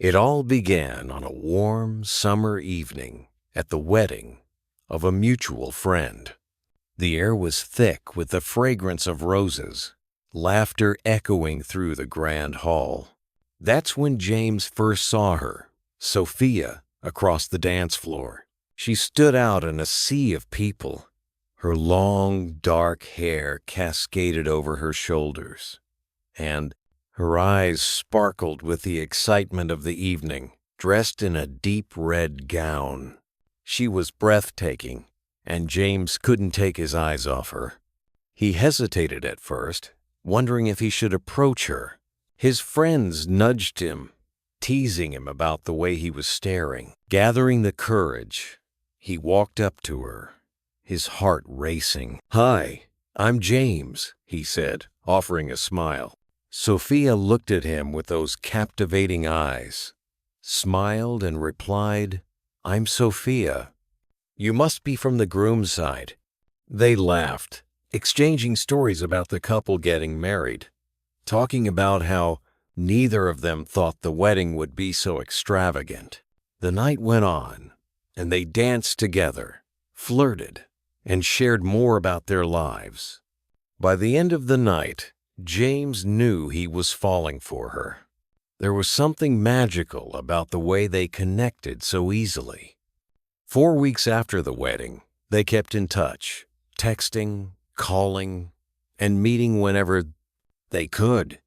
It all began on a warm summer evening at the wedding of a mutual friend. The air was thick with the fragrance of roses, laughter echoing through the grand hall. That's when James first saw her, Sophia, across the dance floor. She stood out in a sea of people. Her long, dark hair cascaded over her shoulders, and her eyes sparkled with the excitement of the evening, dressed in a deep red gown. She was breathtaking, and James couldn't take his eyes off her. He hesitated at first, wondering if he should approach her. His friends nudged him, teasing him about the way he was staring. Gathering the courage, he walked up to her, his heart racing. "Hi, I'm James," he said, offering a smile. Sophia looked at him with those captivating eyes, smiled and replied, "I'm Sophia. You must be from the groom's side." They laughed, exchanging stories about the couple getting married, talking about how neither of them thought the wedding would be so extravagant. The night went on, and they danced together, flirted, and shared more about their lives. By the end of the night, James knew he was falling for her. There was something magical about the way they connected so easily. 4 weeks after the wedding, they kept in touch, texting, calling, and meeting whenever they could.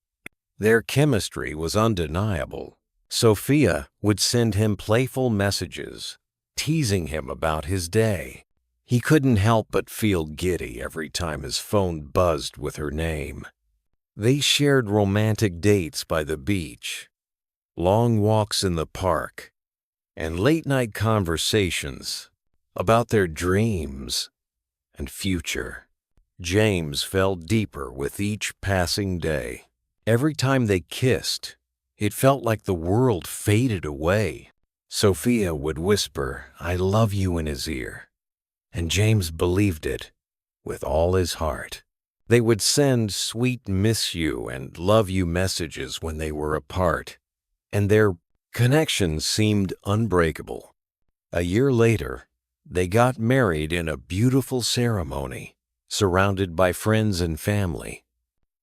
Their chemistry was undeniable. Sophia would send him playful messages, teasing him about his day. He couldn't help but feel giddy every time his phone buzzed with her name. They shared romantic dates by the beach, long walks in the park, and late-night conversations about their dreams and future. James fell deeper with each passing day. Every time they kissed, it felt like the world faded away. Sophia would whisper, "I love you," in his ear, and James believed it with all his heart. They would send sweet "miss you" and "love you" messages when they were apart, and their connection seemed unbreakable. A year later, they got married in a beautiful ceremony, surrounded by friends and family.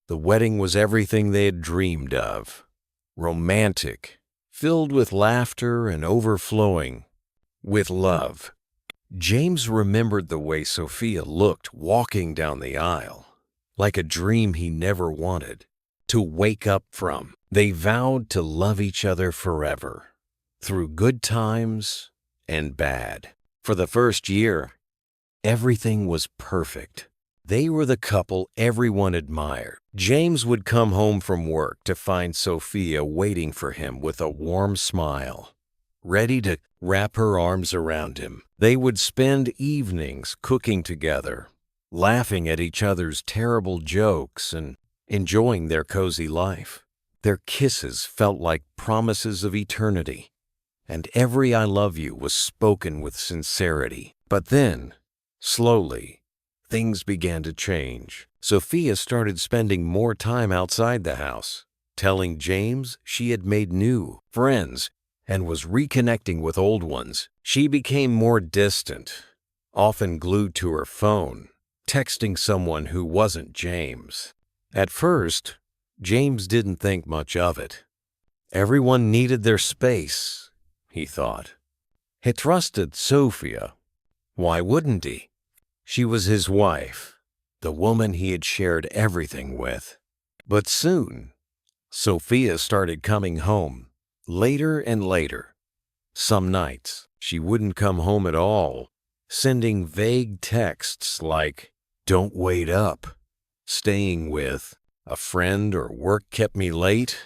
The wedding was everything they had dreamed of, romantic, filled with laughter and overflowing with love. James remembered the way Sophia looked walking down the aisle, like a dream he never wanted to wake up from. They vowed to love each other forever, through good times and bad. For the first year, everything was perfect. They were the couple everyone admired. James would come home from work to find Sophia waiting for him with a warm smile, ready to wrap her arms around him. They would spend evenings cooking together, laughing at each other's terrible jokes and enjoying their cozy life. Their kisses felt like promises of eternity, and every "I love you" was spoken with sincerity. But then, slowly, things began to change. Sophia started spending more time outside the house, telling James she had made new friends and was reconnecting with old ones. She became more distant, often glued to her phone, texting someone who wasn't James. At first, James didn't think much of it. Everyone needed their space, he thought. He trusted Sophia. Why wouldn't he? She was his wife, the woman he had shared everything with. But soon, Sophia started coming home, later and later. Some nights, she wouldn't come home at all, sending vague texts like, "Don't wait up," "Staying with a friend," or "Work kept me late.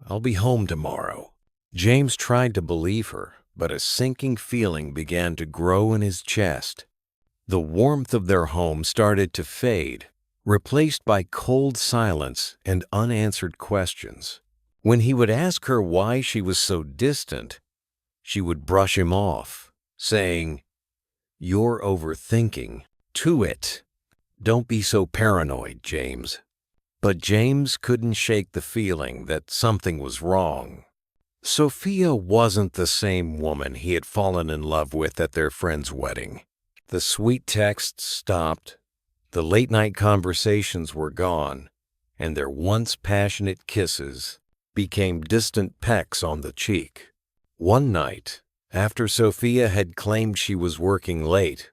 I'll be home tomorrow." James tried to believe her, but a sinking feeling began to grow in his chest. The warmth of their home started to fade, replaced by cold silence and unanswered questions. When he would ask her why she was so distant, she would brush him off, saying, "You're overthinking. To it. Don't be so paranoid, James." But James couldn't shake the feeling that something was wrong. Sophia wasn't the same woman he had fallen in love with at their friend's wedding. The sweet texts stopped, the late-night conversations were gone, and their once passionate kisses became distant pecks on the cheek. One night, after Sophia had claimed she was working late,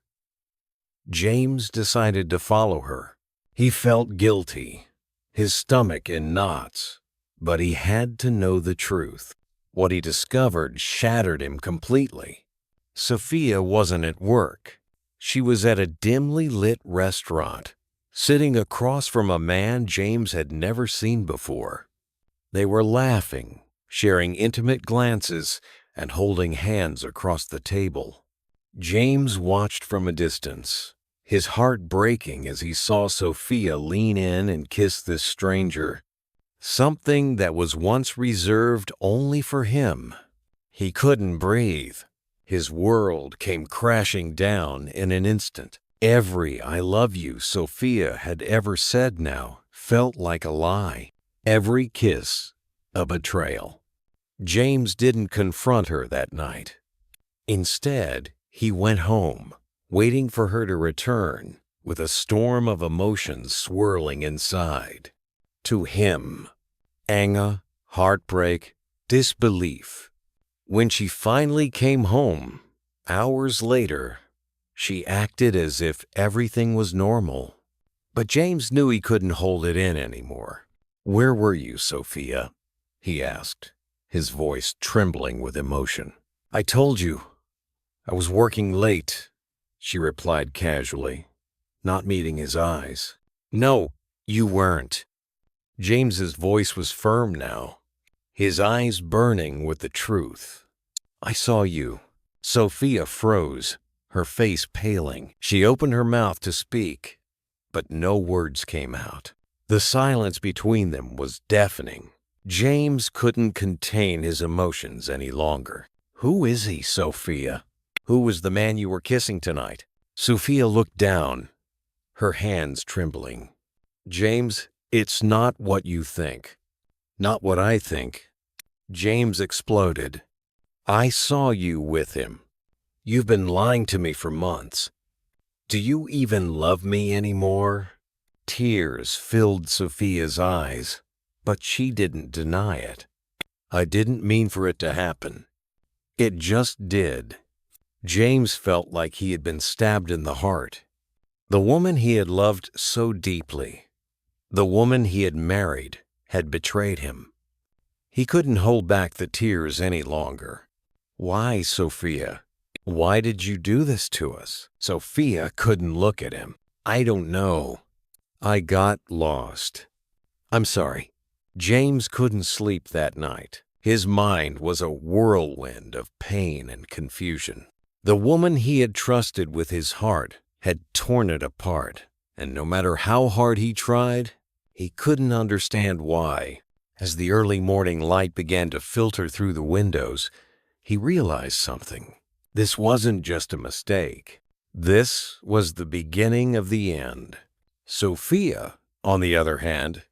James decided to follow her. He felt guilty, his stomach in knots, but he had to know the truth. What he discovered shattered him completely. Sophia wasn't at work. She was at a dimly lit restaurant, sitting across from a man James had never seen before. They were laughing, sharing intimate glances, and holding hands across the table. James watched from a distance, his heart breaking as he saw Sophia lean in and kiss this stranger, something that was once reserved only for him. He couldn't breathe. His world came crashing down in an instant. Every "I love you" Sophia had ever said now felt like a lie. Every kiss, a betrayal. James didn't confront her that night. Instead, he went home, waiting for her to return, with a storm of emotions swirling inside. To him, anger, heartbreak, disbelief. When she finally came home, hours later, she acted as if everything was normal. But James knew he couldn't hold it in anymore. "Where were you, Sophia?" he asked, his voice trembling with emotion. "I told you. I was working late," she replied casually, not meeting his eyes. "No, you weren't." James's voice was firm now, his eyes burning with the truth. "I saw you." Sophia froze, her face paling. She opened her mouth to speak, but no words came out. The silence between them was deafening. James couldn't contain his emotions any longer. "Who is he, Sophia? Who was the man you were kissing tonight?" Sophia looked down, her hands trembling. "James, it's not what you think. Not what I think." James exploded. "I saw you with him. You've been lying to me for months. Do you even love me anymore?" Tears filled Sophia's eyes, but she didn't deny it. "I didn't mean for it to happen. It just did." James felt like he had been stabbed in the heart. The woman he had loved so deeply, the woman he had married, had betrayed him. He couldn't hold back the tears any longer. "Why, Sophia? Why did you do this to us?" Sophia couldn't look at him. "I don't know. I got lost. I'm sorry." James couldn't sleep that night. His mind was a whirlwind of pain and confusion. The woman he had trusted with his heart had torn it apart, and no matter how hard he tried, he couldn't understand why. As the early morning light began to filter through the windows, he realized something. This wasn't just a mistake. This was the beginning of the end. Sophia, on the other hand,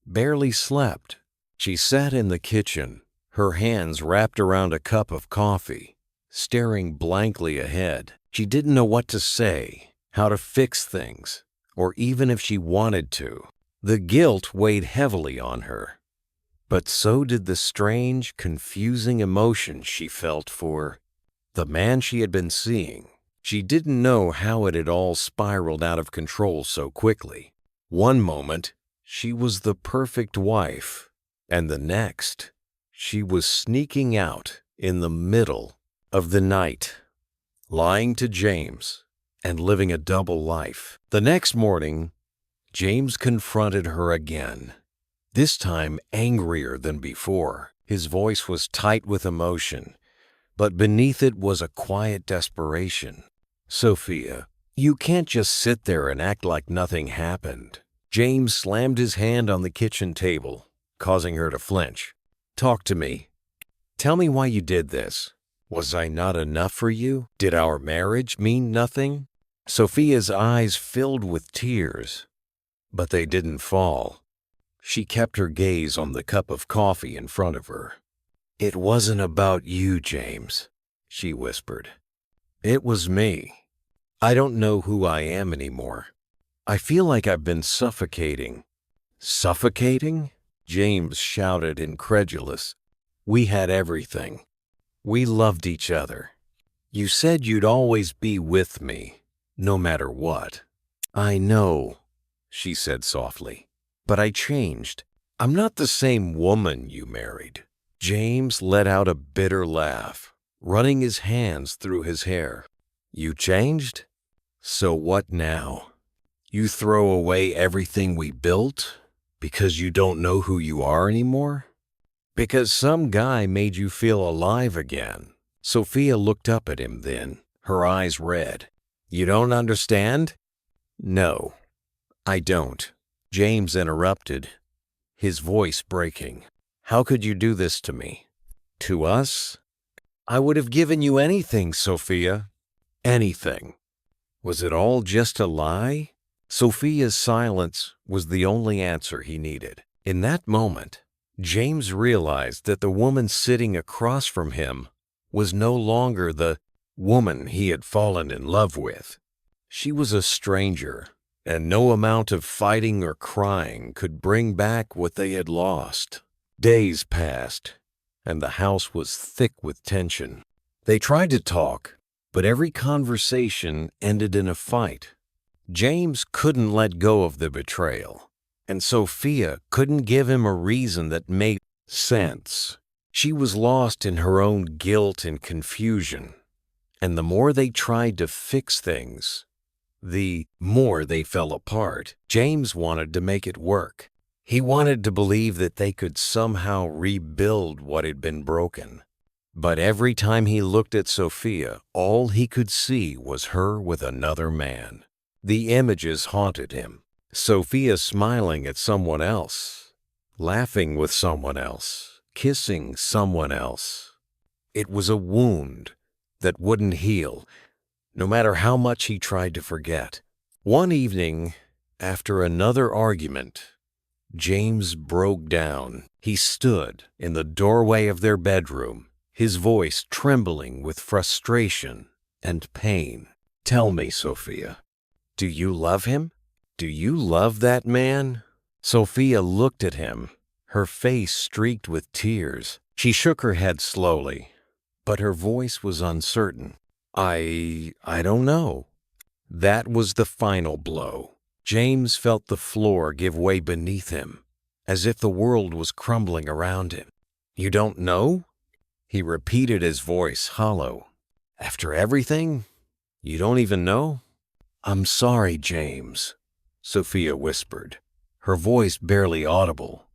barely slept. She sat in the kitchen, her hands wrapped around a cup of coffee, staring blankly ahead. She didn't know what to say, how to fix things, or even if she wanted to. The guilt weighed heavily on her, but so did the strange, confusing emotion she felt for the man she had been seeing. She didn't know how it had all spiraled out of control so quickly. One moment, she was the perfect wife, and the next, she was sneaking out in the middle of the night, lying to James and living a double life. The next morning, James confronted her again, this time angrier than before. His voice was tight with emotion, but beneath it was a quiet desperation. "Sophia, you can't just sit there and act like nothing happened." James slammed his hand on the kitchen table, causing her to flinch. "Talk to me. Tell me why you did this. Was I not enough for you? Did our marriage mean nothing?" Sophia's eyes filled with tears, but they didn't fall. She kept her gaze on the cup of coffee in front of her. "It wasn't about you, James," she whispered. "It was me. I don't know who I am anymore. I feel like I've been suffocating." "Suffocating?" James shouted, incredulous. "We had everything. We loved each other. You said you'd always be with me, no matter what." "I know," she said softly, "but I changed. I'm not the same woman you married." James let out a bitter laugh, running his hands through his hair. "You changed? So what now? You throw away everything we built because you don't know who you are anymore? Because some guy made you feel alive again?" Sophia looked up at him then, her eyes red. "You don't understand?" "No, I don't," James interrupted, his voice breaking. "How could you do this to me? To us? I would have given you anything, Sophia. Anything. Was it all just a lie?" Sophia's silence was the only answer he needed. In that moment, James realized that the woman sitting across from him was no longer the woman he had fallen in love with. She was a stranger, and no amount of fighting or crying could bring back what they had lost. Days passed, and the house was thick with tension. They tried to talk, but every conversation ended in a fight. James couldn't let go of the betrayal, and Sophia couldn't give him a reason that made sense. She was lost in her own guilt and confusion, and the more they tried to fix things, the more they fell apart. James wanted to make it work. He wanted to believe that they could somehow rebuild what had been broken. But every time he looked at Sophia, all he could see was her with another man. The images haunted him. Sophia smiling at someone else, laughing with someone else, kissing someone else. It was a wound that wouldn't heal, no matter how much he tried to forget. One evening, after another argument, James broke down. He stood in the doorway of their bedroom, his voice trembling with frustration and pain. "Tell me, Sophia, do you love him? Do you love that man?" Sophia looked at him, her face streaked with tears. She shook her head slowly, but her voice was uncertain. I don't know." That was the final blow. James felt the floor give way beneath him, as if the world was crumbling around him. "You don't know?" He repeated, his voice hollow. "After everything? You don't even know?" "I'm sorry, James," Sophia whispered, her voice barely audible.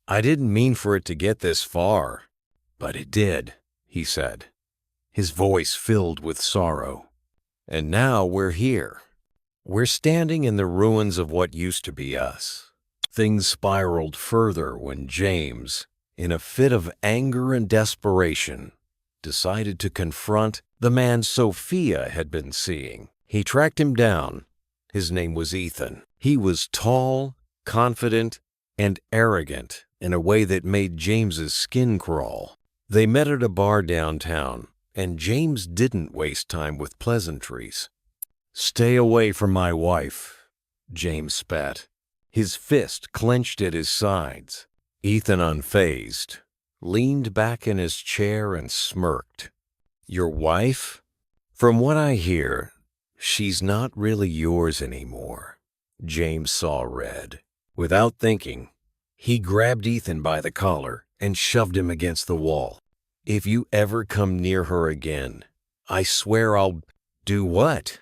"I didn't mean for it to get this far, but it did," he said, his voice filled with sorrow. "And now we're here. We're standing in the ruins of what used to be us." Things spiraled further when James, in a fit of anger and desperation, decided to confront the man Sophia had been seeing. He tracked him down. His name was Ethan. He was tall, confident, and arrogant in a way that made James's skin crawl. They met at a bar downtown, and James didn't waste time with pleasantries. "Stay away from my wife," James spat, his fist clenched at his sides. Ethan, unfazed, leaned back in his chair and smirked. "Your wife? From what I hear, she's not really yours anymore." James saw red. Without thinking, he grabbed Ethan by the collar and shoved him against the wall. "If you ever come near her again, I swear I'll—" "Do what?"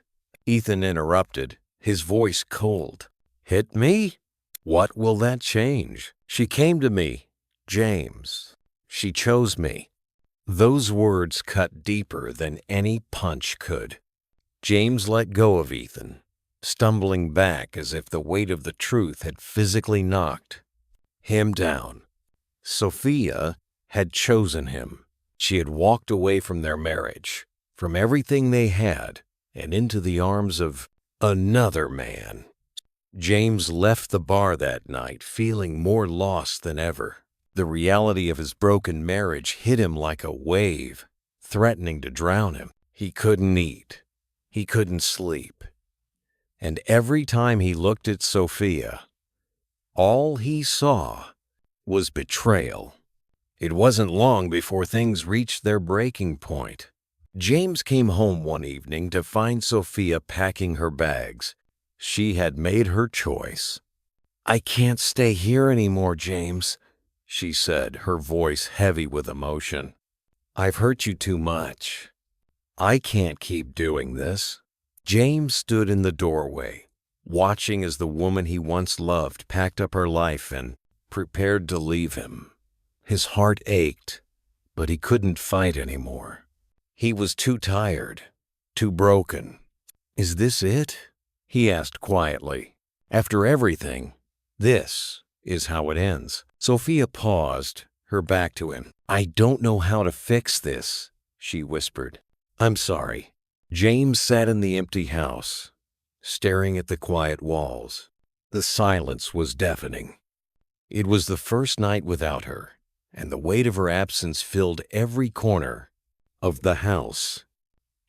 Ethan interrupted, his voice cold. "Hit me? What will that change? She came to me, James. She chose me." Those words cut deeper than any punch could. James let go of Ethan, stumbling back as if the weight of the truth had physically knocked him down. Sophia had chosen him. She had walked away from their marriage, from everything they had, and into the arms of another man. James left the bar that night feeling more lost than ever. The reality of his broken marriage hit him like a wave, threatening to drown him. He couldn't eat. He couldn't sleep. And every time he looked at Sophia, all he saw was betrayal. It wasn't long before things reached their breaking point. James came home one evening to find Sophia packing her bags. She had made her choice. "I can't stay here anymore, James," she said, her voice heavy with emotion. "I've hurt you too much. I can't keep doing this." James stood in the doorway, watching as the woman he once loved packed up her life and prepared to leave him. His heart ached, but he couldn't fight anymore. He was too tired, too broken. "Is this it?" he asked quietly. "After everything, this is how it ends." Sophia paused, her back to him. "I don't know how to fix this," she whispered. "I'm sorry." James sat in the empty house, staring at the quiet walls. The silence was deafening. It was the first night without her, and the weight of her absence filled every corner of the house.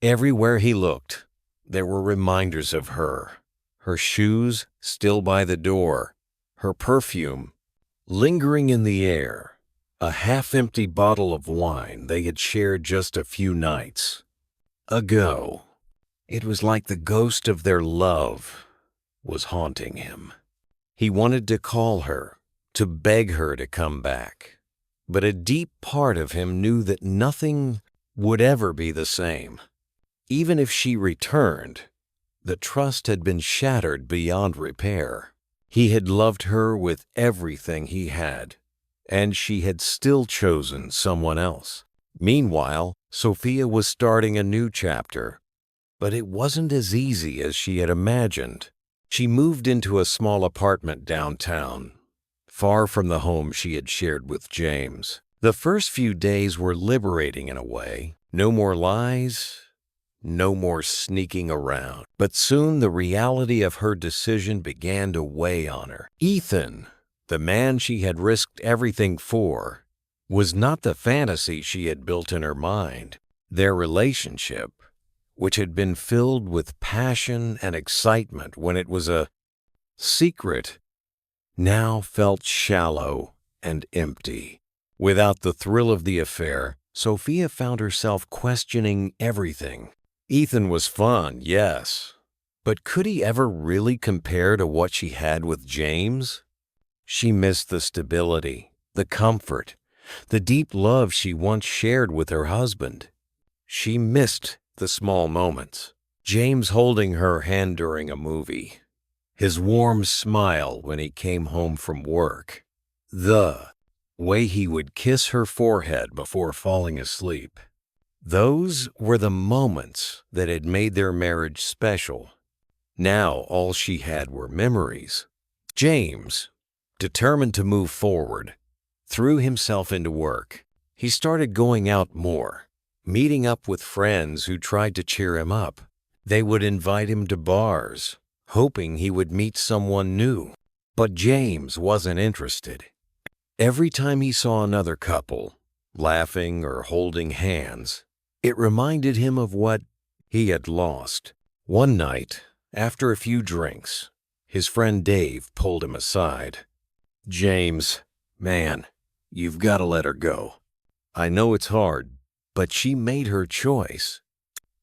Everywhere he looked, there were reminders of her. Her shoes still by the door, her perfume lingering in the air, a half-empty bottle of wine they had shared just a few nights ago. It was like the ghost of their love was haunting him. He wanted to call her, to beg her to come back, but a deep part of him knew that nothing would ever be the same. Even if she returned, the trust had been shattered beyond repair. He had loved her with everything he had, and she had still chosen someone else. Meanwhile, Sophia was starting a new chapter, but it wasn't as easy as she had imagined. She moved into a small apartment downtown, far from the home she had shared with James. The first few days were liberating in a way. No more lies, no more sneaking around. But soon the reality of her decision began to weigh on her. Ethan, the man she had risked everything for, was not the fantasy she had built in her mind. Their relationship, which had been filled with passion and excitement when it was a secret, now felt shallow and empty. Without the thrill of the affair, Sophia found herself questioning everything. Ethan was fun, yes, but could he ever really compare to what she had with James? She missed the stability, the comfort, the deep love she once shared with her husband. She missed the small moments. James holding her hand during a movie, his warm smile when he came home from work, the way he would kiss her forehead before falling asleep. Those were the moments that had made their marriage special. Now all she had were memories. James, determined to move forward, threw himself into work. He started going out more, meeting up with friends who tried to cheer him up. They would invite him to bars, hoping he would meet someone new. But James wasn't interested. Every time he saw another couple, laughing or holding hands, it reminded him of what he had lost. One night, after a few drinks, his friend Dave pulled him aside. "James, man, you've got to let her go. I know it's hard, but she made her choice.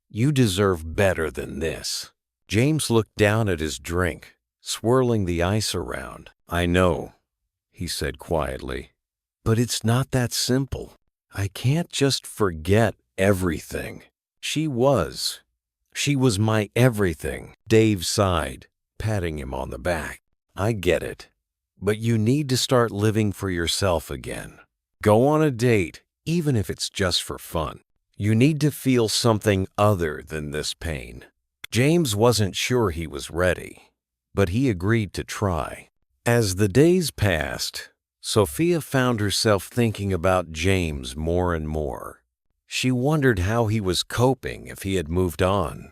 You deserve better than this." James looked down at his drink, swirling the ice around. "I know," he said quietly, "but it's not that simple. I can't just forget everything. She was my everything." Dave sighed, patting him on the back. "I get it, but you need to start living for yourself again. Go on a date, even if it's just for fun. You need to feel something other than this pain." James wasn't sure he was ready, but he agreed to try. As the days passed, Sophia found herself thinking about James more and more. She wondered how he was coping if he had moved on.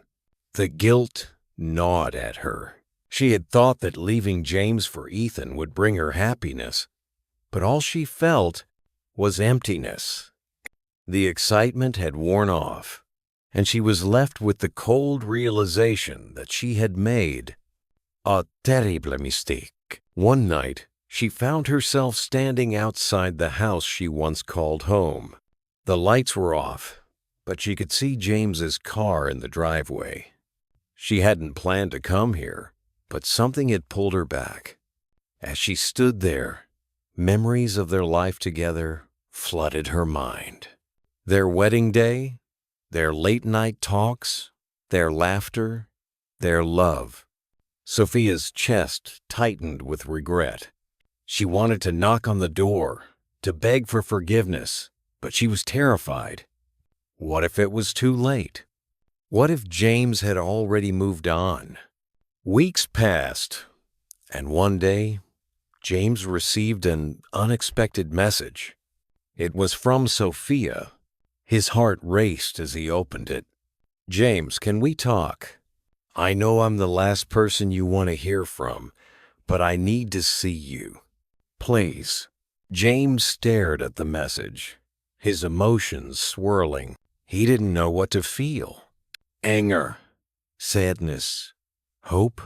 The guilt gnawed at her. She had thought that leaving James for Ethan would bring her happiness, but all she felt was emptiness. The excitement had worn off, and she was left with the cold realization that she had made a terrible mistake. One night, she found herself standing outside the house she once called home. The lights were off, but she could see James's car in the driveway. She hadn't planned to come here, but something had pulled her back. As she stood there, memories of their life together flooded her mind. Their wedding day, their late-night talks, their laughter, their love. Sophia's chest tightened with regret. She wanted to knock on the door, to beg for forgiveness, but she was terrified. What if it was too late? What if James had already moved on? Weeks passed, and one day, James received an unexpected message. It was from Sophia. His heart raced as he opened it. "James, can we talk? I know I'm the last person you want to hear from, but I need to see you. Please." James stared at the message, his emotions swirling. He didn't know what to feel. Anger, sadness, hope.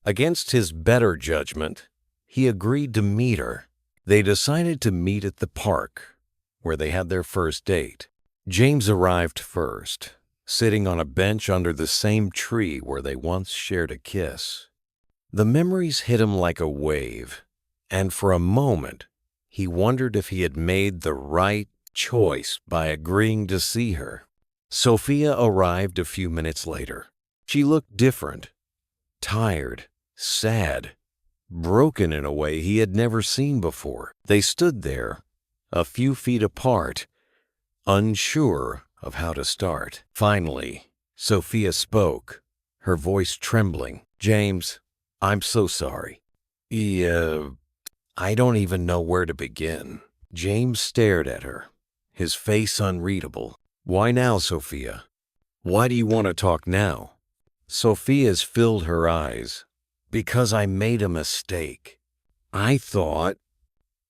Against his better judgment, he agreed to meet her. They decided to meet at the park, where they had their first date. James arrived first, sitting on a bench under the same tree where they once shared a kiss. The memories hit him like a wave, and for a moment, he wondered if he had made the right choice by agreeing to see her. Sophia arrived a few minutes later. She looked different, tired, sad, broken in a way he had never seen before. They stood there, a few feet apart, unsure of how to start. Finally, Sophia spoke, her voice trembling. "James, I'm so sorry. I don't even know where to begin." James stared at her, his face unreadable. "Why now, Sophia? Why do you want to talk now?" Sophia's filled her eyes. "Because I made a mistake. I thought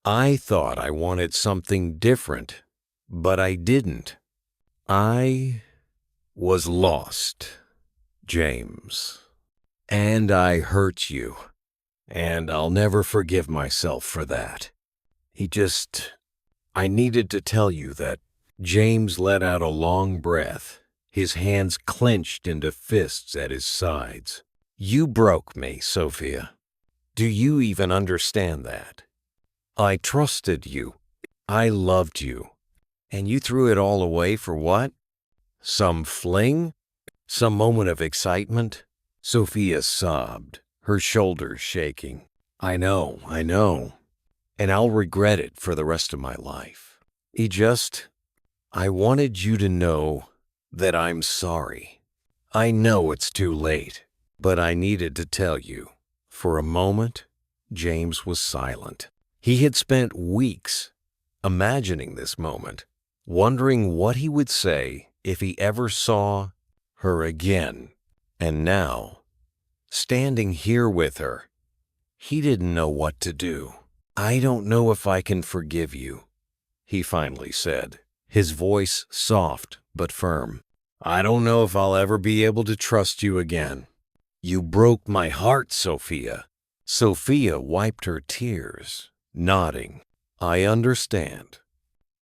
I wanted something different, but I didn't. I was lost, James. And I hurt you, and I'll never forgive myself for that. I needed to tell you that." James let out a long breath, his hands clenched into fists at his sides. "You broke me, Sophia. Do you even understand that? I trusted you. I loved you. And you threw it all away for what? Some fling? Some moment of excitement?" Sophia sobbed, her shoulders shaking. I know. And I'll regret it for the rest of my life. I wanted you to know that I'm sorry. I know it's too late, but I needed to tell you." For a moment, James was silent. He had spent weeks imagining this moment, wondering what he would say if he ever saw her again. And now, standing here with her, he didn't know what to do. "I don't know if I can forgive you," he finally said, his voice soft but firm. "I don't know if I'll ever be able to trust you again. You broke my heart, Sophia." Sophia wiped her tears, nodding. "I understand.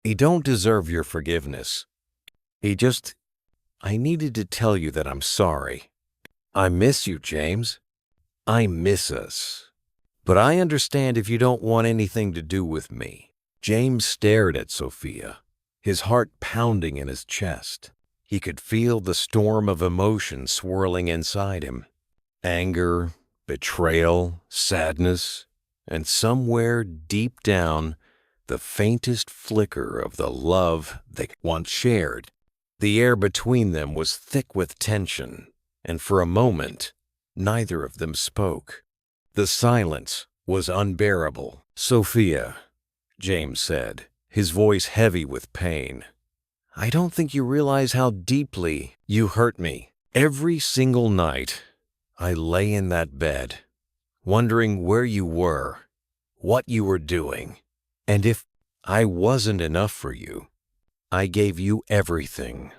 I don't deserve your forgiveness. I needed to tell you that I'm sorry. I miss you, James. I miss us. But I understand if you don't want anything to do with me." James stared at Sophia, his heart pounding in his chest. He could feel the storm of emotion swirling inside him. Anger, betrayal, sadness, and somewhere deep down, the faintest flicker of the love they once shared. The air between them was thick with tension, and for a moment, neither of them spoke. The silence was unbearable. "Sophia," James said, his voice heavy with pain, "I don't think you realize how deeply you hurt me. Every single night, I lay in that bed, wondering where you were, what you were doing. And if I wasn't enough for you, I gave you everything.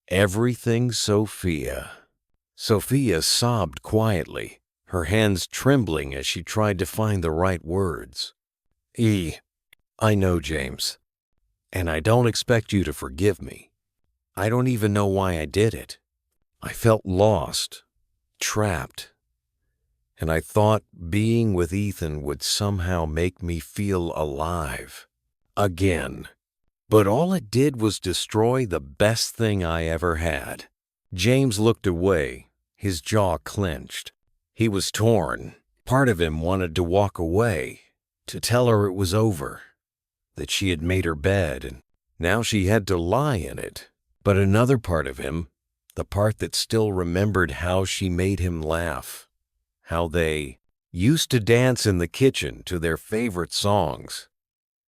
Everything, Sophia. Sophia sobbed quietly, her hands trembling as she tried to find the right words. I know, James, and I don't expect you to forgive me. I don't even know why I did it. I felt lost, trapped, and I thought being with Ethan would somehow make me feel alive. Again. But all it did was destroy the best thing I ever had. James looked away, his jaw clenched. He was torn. Part of him wanted to walk away, to tell her it was over, that she had made her bed and now she had to lie in it. But another part of him, the part that still remembered how she made him laugh, how they used to dance in the kitchen to their favorite songs,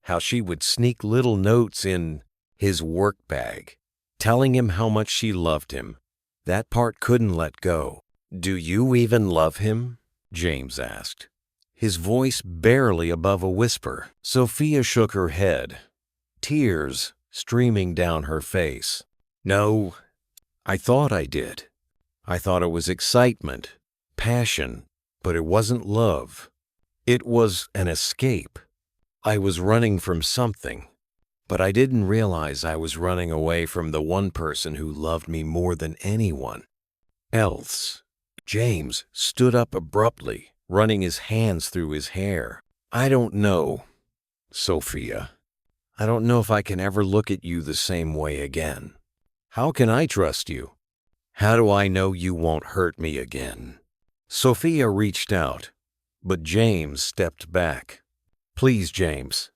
how she would sneak little notes in his work bag, telling him how much she loved him. That part couldn't let go. "Do you even love him?" James asked, his voice barely above a whisper. Sophia shook her head, tears streaming down her face. "No, I thought I did. I thought it was excitement, passion, but it wasn't love. It was an escape. I was running from something, but I didn't realize I was running away from the one person who loved me more than anyone else." James stood up abruptly, running his hands through his hair. "I don't know, Sophia. I don't know if I can ever look at you the same way again. How can I trust you? How do I know you won't hurt me again?" Sophia reached out, but James stepped back. "Please, James,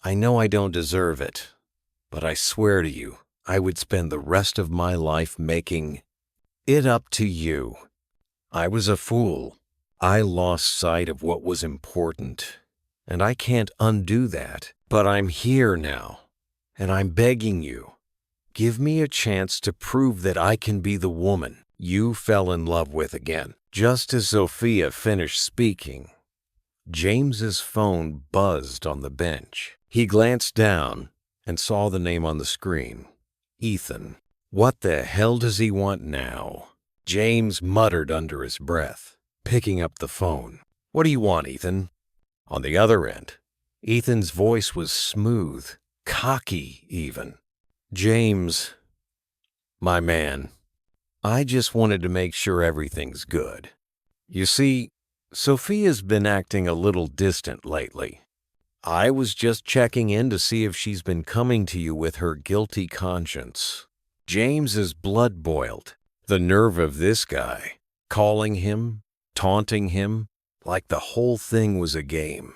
I know I don't deserve it, but I swear to you, I would spend the rest of my life making it up to you. I was a fool. I lost sight of what was important, and I can't undo that. But I'm here now, and I'm begging you, give me a chance to prove that I can be the woman you fell in love with again." Just as Sophia finished speaking, James's phone buzzed on the bench. He glanced down and saw the name on the screen. Ethan. "What the hell does he want now?" James muttered under his breath, picking up the phone. "What do you want, Ethan?" On the other end, Ethan's voice was smooth, cocky even. "James, my man, I just wanted to make sure everything's good. You see, Sophia's been acting a little distant lately. I was just checking in to see if she's been coming to you with her guilty conscience." James's blood boiled. The nerve of this guy, calling him, taunting him, like the whole thing was a game.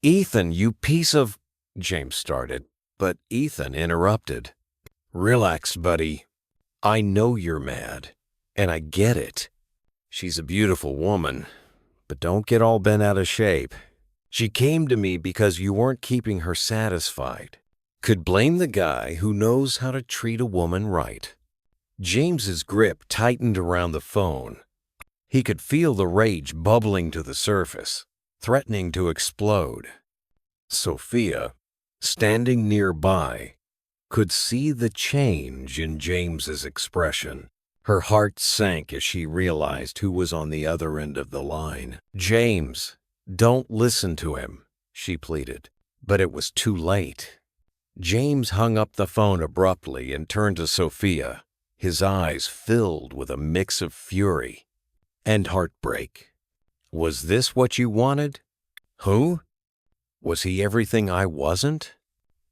"Ethan, you piece of—" James started, but Ethan interrupted. "Relax, buddy. I know you're mad, and I get it. She's a beautiful woman, but don't get all bent out of shape. She came to me because you weren't keeping her satisfied. Could blame the guy who knows how to treat a woman right." James's grip tightened around the phone. He could feel the rage bubbling to the surface, threatening to explode. Sophia, standing nearby, could see the change in James's expression. Her heart sank as she realized who was on the other end of the line. "James, don't listen to him," she pleaded. But it was too late. James hung up the phone abruptly and turned to Sophia, his eyes filled with a mix of fury and heartbreak. "Was this what you wanted? Who? Was he everything I wasn't?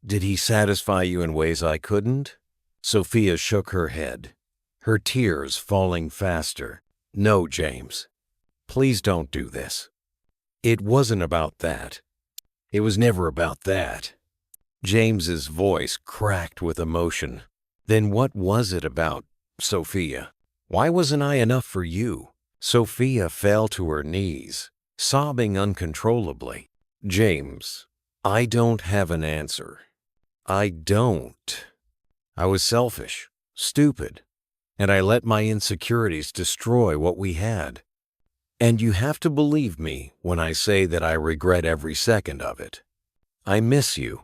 Did he satisfy you in ways I couldn't?" Sophia shook her head, her tears falling faster. "No, James. Please don't do this. It wasn't about that. It was never about that." James's voice cracked with emotion. "Then what was it about, Sophia? Why wasn't I enough for you?" Sophia fell to her knees, sobbing uncontrollably. "James, I don't have an answer. I don't. I was selfish, stupid, and I let my insecurities destroy what we had. And you have to believe me when I say that I regret every second of it. I miss you.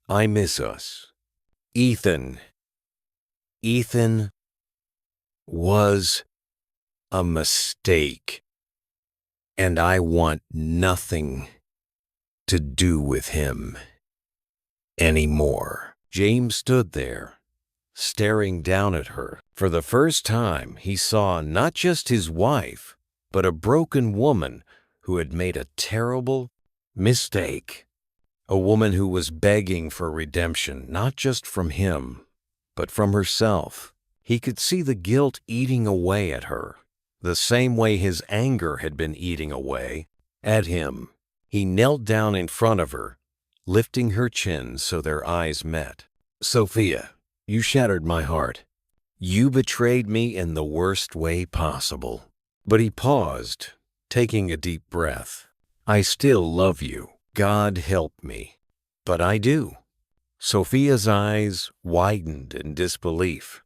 I miss us. Ethan. Ethan was a mistake, and I want nothing to do with him anymore. James stood there, staring down at her. For the first time, he saw not just his wife, but a broken woman who had made a terrible mistake. A woman who was begging for redemption, not just from him, but from herself. He could see the guilt eating away at her, the same way his anger had been eating away at him. He knelt down in front of her, lifting her chin so their eyes met. Sophia, you shattered my heart. You betrayed me in the worst way possible. But he paused, taking a deep breath. I still love you. God help me. But I do. Sophia's eyes widened in disbelief.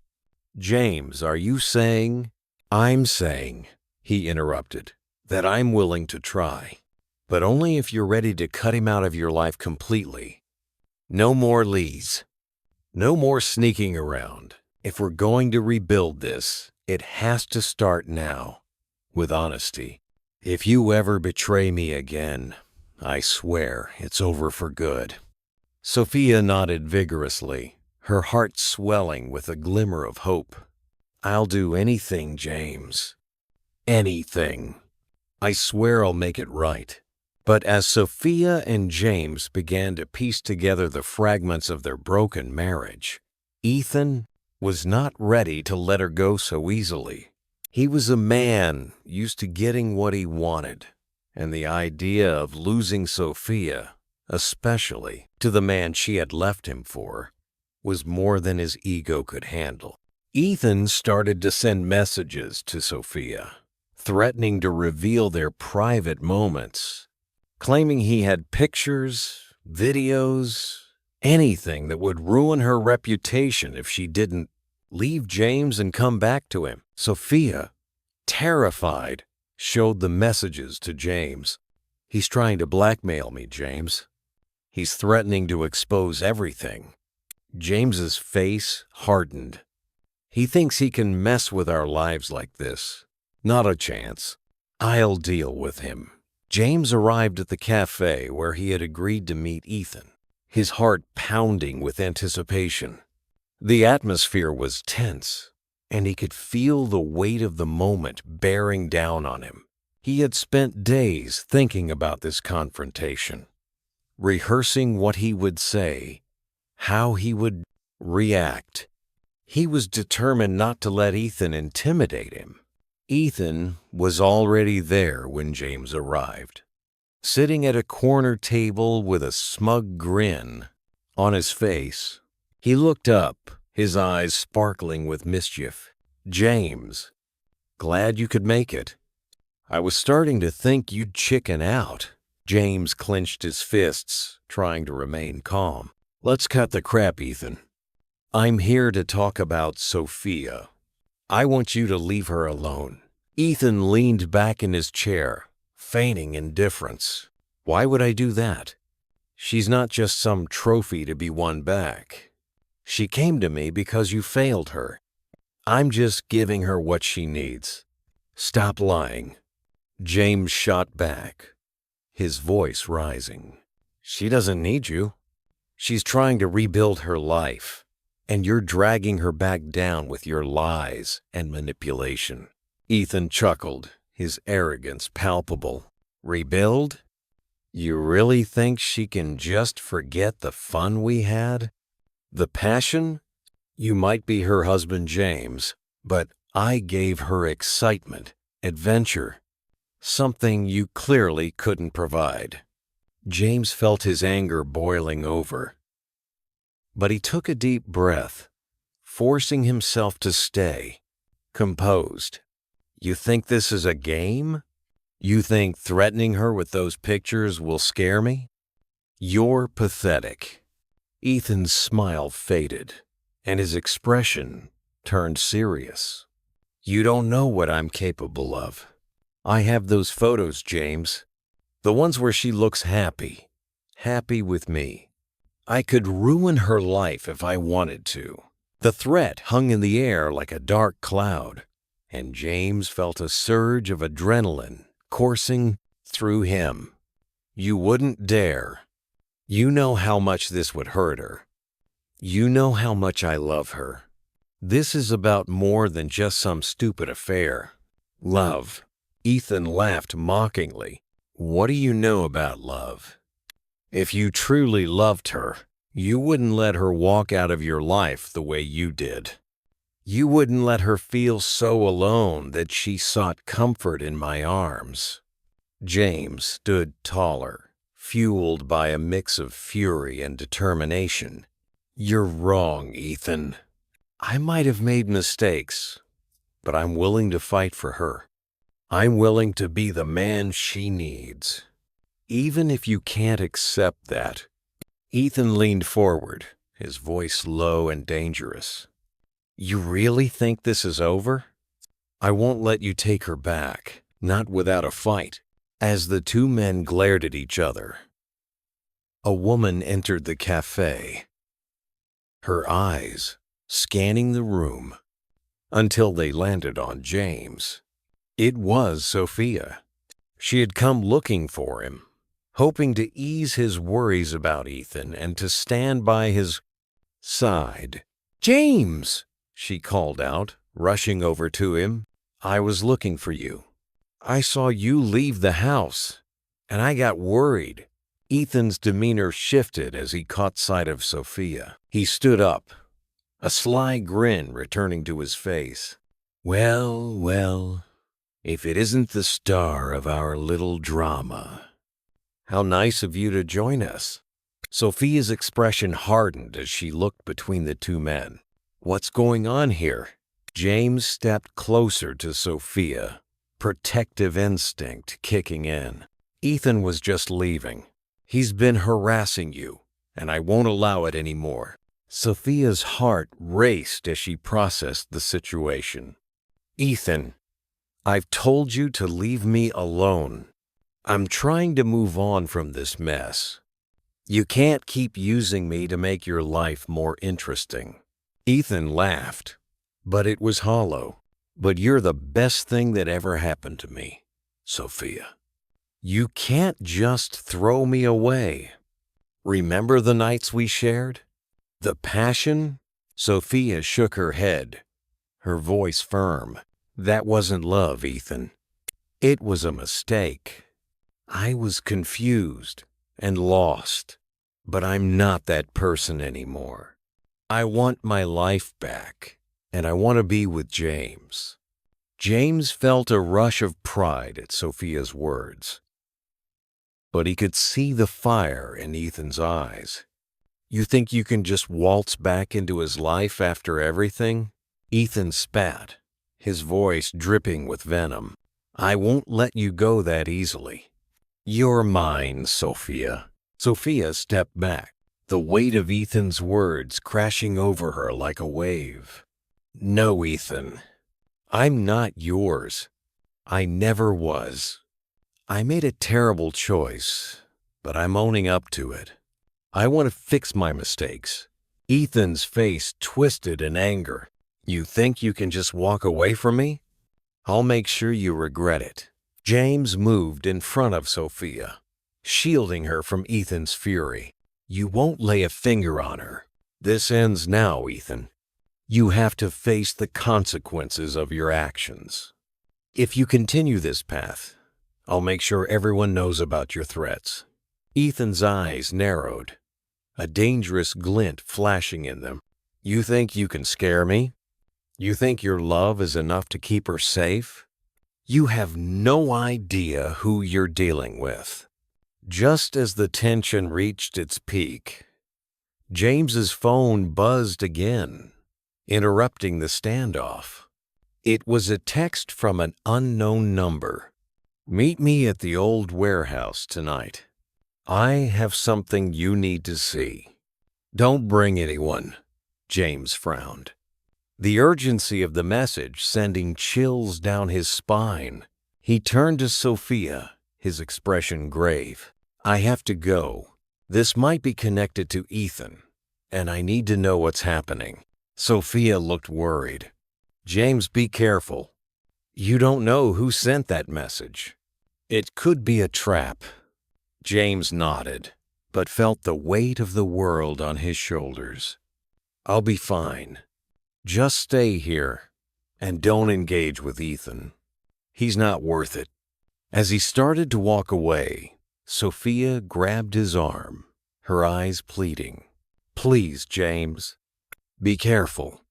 James, are you saying? I'm saying, he interrupted, that I'm willing to try. But only if you're ready to cut him out of your life completely. No more Lees. No more sneaking around. If we're going to rebuild this, it has to start now, with honesty. If you ever betray me again, I swear it's over for good. Sophia nodded vigorously, her heart swelling with a glimmer of hope. I'll do anything, James. Anything. I swear I'll make it right. But as Sophia and James began to piece together the fragments of their broken marriage, Ethan was not ready to let her go so easily. He was a man used to getting what he wanted, and the idea of losing Sophia, especially to the man she had left him for, was more than his ego could handle. Ethan started to send messages to Sophia, threatening to reveal their private moments, claiming he had pictures, videos, anything that would ruin her reputation if she didn't leave James and come back to him. Sophia, terrified, showed the messages to James. He's trying to blackmail me, James. He's threatening to expose everything. James's face hardened. He thinks he can mess with our lives like this. Not a chance. I'll deal with him. James arrived at the cafe where he had agreed to meet Ethan, his heart pounding with anticipation. The atmosphere was tense, and he could feel the weight of the moment bearing down on him. He had spent days thinking about this confrontation, rehearsing what he would say, how he would react. He was determined not to let Ethan intimidate him. Ethan was already there when James arrived, sitting at a corner table with a smug grin on his face. He looked up, his eyes sparkling with mischief. James, glad you could make it. I was starting to think you'd chicken out. James clenched his fists, trying to remain calm. Let's cut the crap, Ethan. I'm here to talk about Sophia. I want you to leave her alone. Ethan leaned back in his chair, feigning indifference. Why would I do that? She's not just some trophy to be won back. She came to me because you failed her. I'm just giving her what she needs. Stop lying. James shot back, his voice rising. She doesn't need you. She's trying to rebuild her life, and you're dragging her back down with your lies and manipulation. Ethan chuckled, his arrogance palpable. Rebuild? You really think she can just forget the fun we had? The passion? You might be her husband, James, but I gave her excitement, adventure, something you clearly couldn't provide. James felt his anger boiling over, but he took a deep breath, forcing himself to stay composed. You think this is a game? You think threatening her with those pictures will scare me? You're pathetic. Ethan's smile faded, and his expression turned serious. You don't know what I'm capable of. I have those photos, James. The ones where she looks happy, happy with me. I could ruin her life if I wanted to. The threat hung in the air like a dark cloud, and James felt a surge of adrenaline coursing through him. You wouldn't dare. You know how much this would hurt her. You know how much I love her. This is about more than just some stupid affair. Love. Ethan laughed mockingly. What do you know about love? If you truly loved her, you wouldn't let her walk out of your life the way you did. You wouldn't let her feel so alone that she sought comfort in my arms. James stood taller, fueled by a mix of fury and determination. You're wrong, Ethan. I might have made mistakes, but I'm willing to fight for her. I'm willing to be the man she needs. Even if you can't accept that. Ethan leaned forward, his voice low and dangerous. You really think this is over? I won't let you take her back, not without a fight. As the two men glared at each other, a woman entered the cafe, her eyes scanning the room until they landed on James. It was Sophia. She had come looking for him, hoping to ease his worries about Ethan and to stand by his side. James! She called out, rushing over to him. I was looking for you. I saw you leave the house, and I got worried. Ethan's demeanor shifted as he caught sight of Sophia. He stood up, a sly grin returning to his face. Well, well, if it isn't the star of our little drama. How nice of you to join us. Sophia's expression hardened as she looked between the two men. What's going on here? James stepped closer to Sophia, protective instinct kicking in. Ethan was just leaving. He's been harassing you, and I won't allow it anymore. Sophia's heart raced as she processed the situation. Ethan, I've told you to leave me alone. I'm trying to move on from this mess. You can't keep using me to make your life more interesting. Ethan laughed, but it was hollow. But you're the best thing that ever happened to me, Sophia. You can't just throw me away. Remember the nights we shared? The passion? Sophia shook her head, her voice firm. That wasn't love, Ethan. It was a mistake. I was confused and lost, but I'm not that person anymore. I want my life back, and I want to be with James. James felt a rush of pride at Sophia's words, but he could see the fire in Ethan's eyes. You think you can just waltz back into his life after everything? Ethan spat, his voice dripping with venom. I won't let you go that easily. You're mine, Sophia. Sophia stepped back, the weight of Ethan's words crashing over her like a wave. No, Ethan. I'm not yours. I never was. I made a terrible choice, but I'm owning up to it. I want to fix my mistakes. Ethan's face twisted in anger. You think you can just walk away from me? I'll make sure you regret it. James moved in front of Sophia, shielding her from Ethan's fury. You won't lay a finger on her. This ends now, Ethan. You have to face the consequences of your actions. If you continue this path, I'll make sure everyone knows about your threats. Ethan's eyes narrowed, a dangerous glint flashing in them. You think you can scare me? You think your love is enough to keep her safe? You have no idea who you're dealing with. Just as the tension reached its peak, James's phone buzzed again, interrupting the standoff. It was a text from an unknown number. Meet me at the old warehouse tonight. I have something you need to see. Don't bring anyone, James frowned, the urgency of the message sending chills down his spine. He turned to Sophia, his expression grave. I have to go. This might be connected to Ethan, and I need to know what's happening." Sophia looked worried. "James, be careful. You don't know who sent that message. It could be a trap." James nodded, but felt the weight of the world on his shoulders. "I'll be fine. Just stay here, and don't engage with Ethan. He's not worth it." As he started to walk away, Sophia grabbed his arm, her eyes pleading. "Please, James, be careful.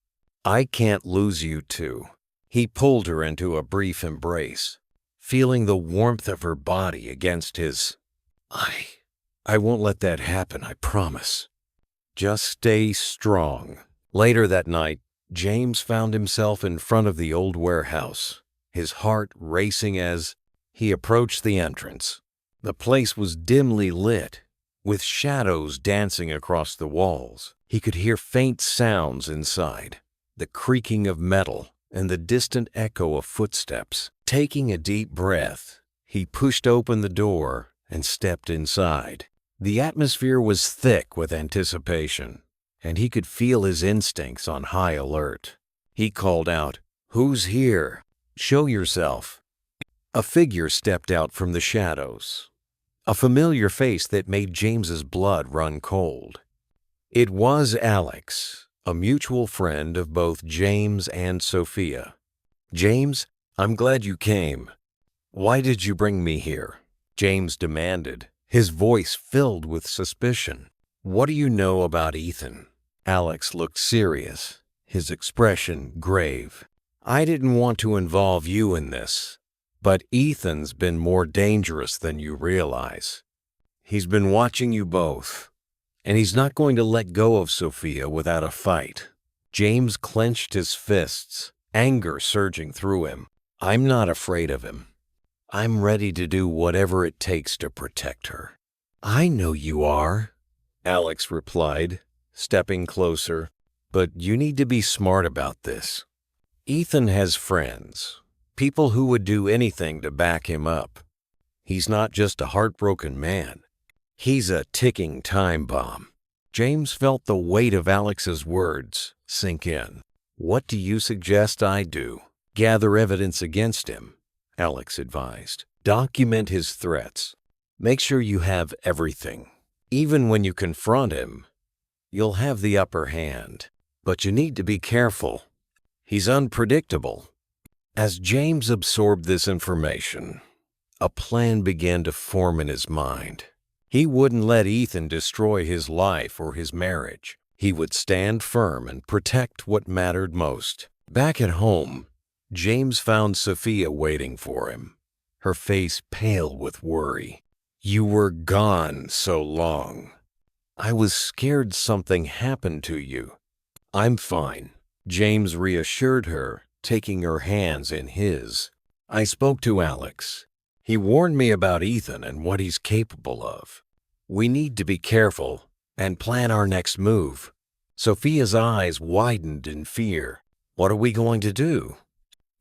I can't lose you too." He pulled her into a brief embrace, feeling the warmth of her body against his. I won't let that happen, I promise. Just stay strong." Later that night, James found himself in front of the old warehouse, his heart racing as he approached the entrance. The place was dimly lit, with shadows dancing across the walls. He could hear faint sounds inside, the creaking of metal and the distant echo of footsteps. Taking a deep breath, he pushed open the door and stepped inside. The atmosphere was thick with anticipation, and he could feel his instincts on high alert. He called out, "Who's here? Show yourself." A figure stepped out from the shadows, a familiar face that made James's blood run cold. It was Alex, a mutual friend of both James and Sophia. "James, I'm glad you came. Why did you bring me here?" James demanded, his voice filled with suspicion. "What do you know about Ethan?" Alex looked serious, his expression grave. "I didn't want to involve you in this, but Ethan's been more dangerous than you realize. He's been watching you both, and he's not going to let go of Sophia without a fight." James clenched his fists, anger surging through him. "I'm not afraid of him. I'm ready to do whatever it takes to protect her." "I know you are," Alex replied, stepping closer. "But you need to be smart about this. Ethan has friends, people who would do anything to back him up. He's not just a heartbroken man. He's a ticking time bomb." James felt the weight of Alex's words sink in. "What do you suggest I do?" "Gather evidence against him," Alex advised. "Document his threats. Make sure you have everything. Even when you confront him, you'll have the upper hand. But you need to be careful. He's unpredictable." As James absorbed this information, a plan began to form in his mind. He wouldn't let Ethan destroy his life or his marriage. He would stand firm and protect what mattered most. Back at home, James found Sophia waiting for him, her face pale with worry. "You were gone so long. I was scared something happened to you." "I'm fine," James reassured her, taking her hands in his. "I spoke to Alex. He warned me about Ethan and what he's capable of. We need to be careful and plan our next move." Sophia's eyes widened in fear. "What are we going to do?"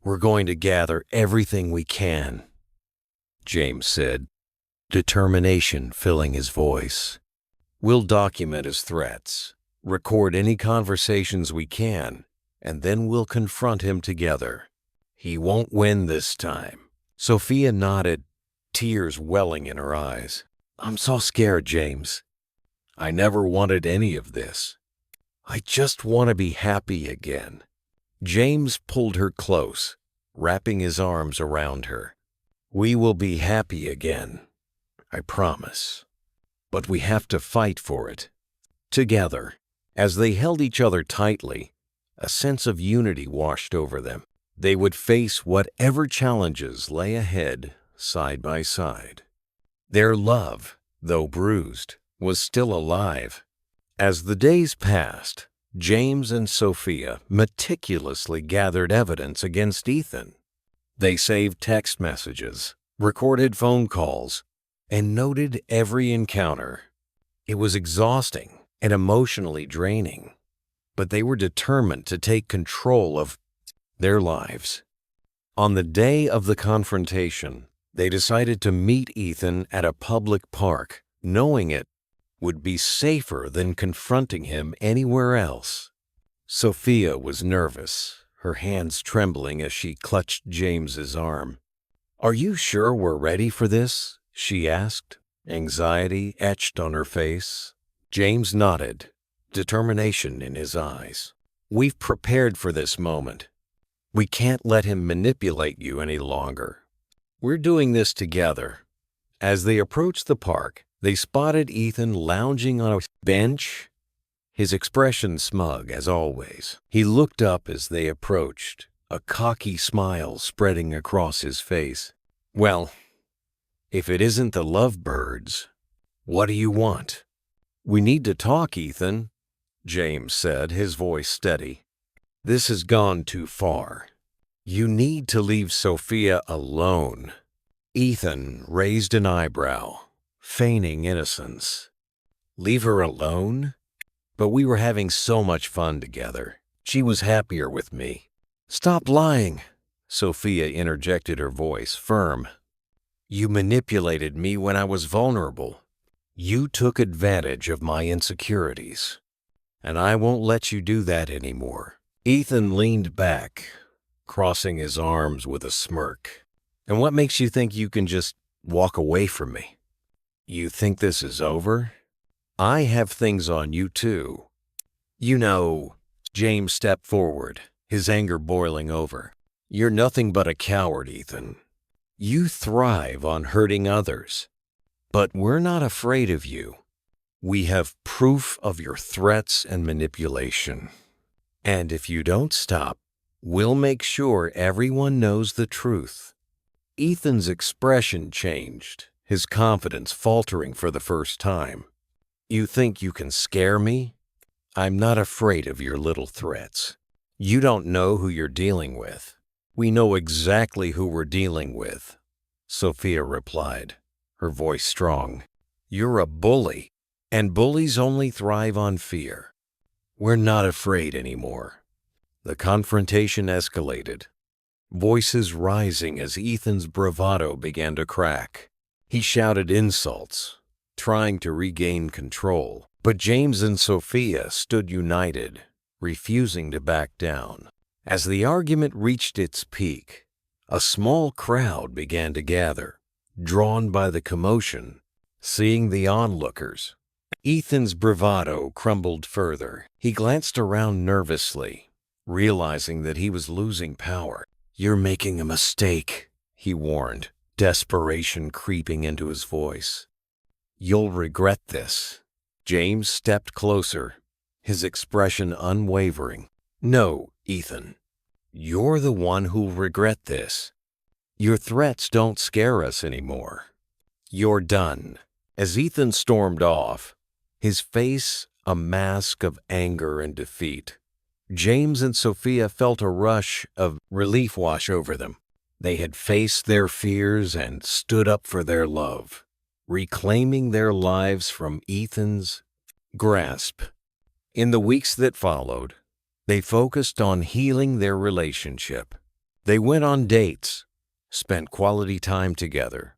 "We're going to gather everything we can," James said, determination filling his voice. "We'll document his threats, record any conversations we can, and then we'll confront him together. He won't win this time." Sophia nodded, tears welling in her eyes. "I'm so scared, James. I never wanted any of this. I just want to be happy again." James pulled her close, wrapping his arms around her. "We will be happy again, I promise. But we have to fight for it, together." As they held each other tightly, a sense of unity washed over them. They would face whatever challenges lay ahead side by side. Their love, though bruised, was still alive. As the days passed, James and Sophia meticulously gathered evidence against Ethan. They saved text messages, recorded phone calls, and noted every encounter. It was exhausting and emotionally draining, but they were determined to take control of their lives. On the day of the confrontation, they decided to meet Ethan at a public park, knowing it would be safer than confronting him anywhere else. Sophia was nervous, her hands trembling as she clutched James's arm. "Are you sure we're ready for this?" she asked, anxiety etched on her face. James nodded, determination in his eyes. "We've prepared for this moment. We can't let him manipulate you any longer. We're doing this together." As they approached the park, they spotted Ethan lounging on a bench, his expression smug as always. He looked up as they approached, a cocky smile spreading across his face. "Well, if it isn't the lovebirds, what do you want?" "We need to talk, Ethan," James said, his voice steady. "This has gone too far. You need to leave Sophia alone." Ethan raised an eyebrow, feigning innocence. "Leave her alone? But we were having so much fun together. She was happier with me." "Stop lying," Sophia interjected, her voice firm. "You manipulated me when I was vulnerable. You took advantage of my insecurities, and I won't let you do that anymore." Ethan leaned back, crossing his arms with a smirk. "And what makes you think you can just walk away from me? You think this is over? I have things on you too. You know," James stepped forward, his anger boiling over. "You're nothing but a coward, Ethan. You thrive on hurting others. But we're not afraid of you. We have proof of your threats and manipulation. And if you don't stop, we'll make sure everyone knows the truth." Ethan's expression changed, his confidence faltering for the first time. "You think you can scare me? I'm not afraid of your little threats. You don't know who you're dealing with." "We know exactly who we're dealing with," Sophia replied, her voice strong. "You're a bully, and bullies only thrive on fear. We're not afraid anymore." The confrontation escalated, voices rising as Ethan's bravado began to crack. He shouted insults, trying to regain control, but James and Sophia stood united, refusing to back down. As the argument reached its peak, a small crowd began to gather, drawn by the commotion. Seeing the onlookers, Ethan's bravado crumbled further. He glanced around nervously, realizing that he was losing power. "You're making a mistake," he warned, desperation creeping into his voice. "You'll regret this." James stepped closer, his expression unwavering. "No, Ethan, you're the one who'll regret this. Your threats don't scare us anymore. You're done." As Ethan stormed off, his face a mask of anger and defeat, James and Sophia felt a rush of relief wash over them. They had faced their fears and stood up for their love, reclaiming their lives from Ethan's grasp. In the weeks that followed, they focused on healing their relationship. They went on dates, spent quality time together,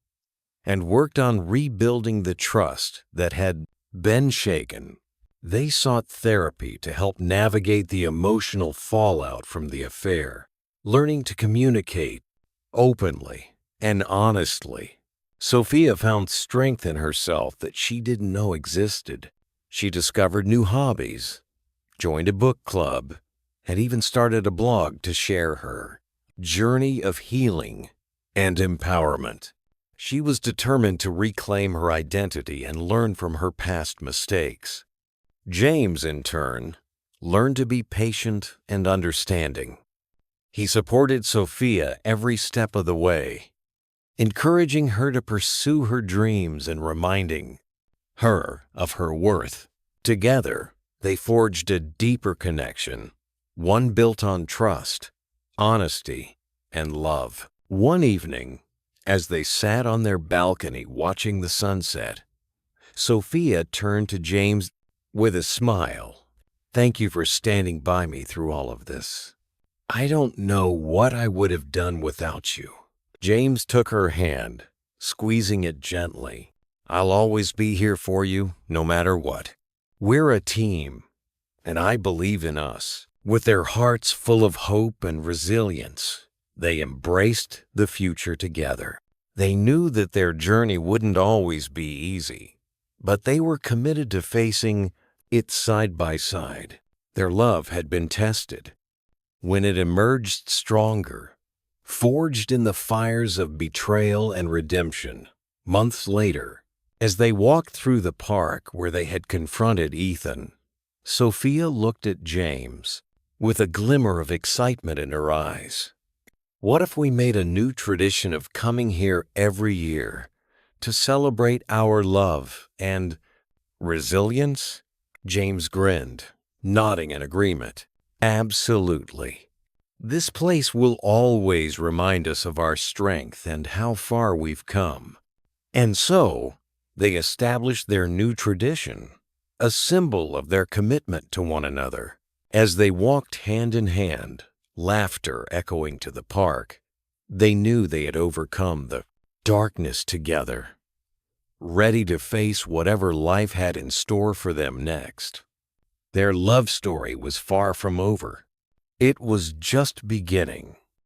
and worked on rebuilding the trust that had been shaken. They sought therapy to help navigate the emotional fallout from the affair, learning to communicate openly and honestly. Sophia found strength in herself that she didn't know existed. She discovered new hobbies, joined a book club, and even started a blog to share her journey of healing and empowerment. She was determined to reclaim her identity and learn from her past mistakes. James, in turn, learned to be patient and understanding. He supported Sophia every step of the way, encouraging her to pursue her dreams and reminding her of her worth. Together, they forged a deeper connection, one built on trust, honesty, and love. One evening, as they sat on their balcony watching the sunset, Sophia turned to James with a smile. "Thank you for standing by me through all of this. I don't know what I would have done without you." James took her hand, squeezing it gently. I'll always be here for you, no matter what. We're a team, and I believe in us." With their hearts full of hope and resilience, they embraced the future together. They knew that their journey wouldn't always be easy, but they were committed to facing it side by side. Their love had been tested. When it emerged stronger, forged in the fires of betrayal and redemption, months later, as they walked through the park where they had confronted Ethan, Sophia looked at James with a glimmer of excitement in her eyes. "What if we made a new tradition of coming here every year to celebrate our love and resilience?" James grinned, nodding in agreement. "Absolutely. This place will always remind us of our strength and how far we've come." And so, they established their new tradition, a symbol of their commitment to one another. As they walked hand in hand, laughter echoing to the park, they knew they had overcome the darkness together, ready to face whatever life had in store for them next. Their love story was far from over. It was just beginning.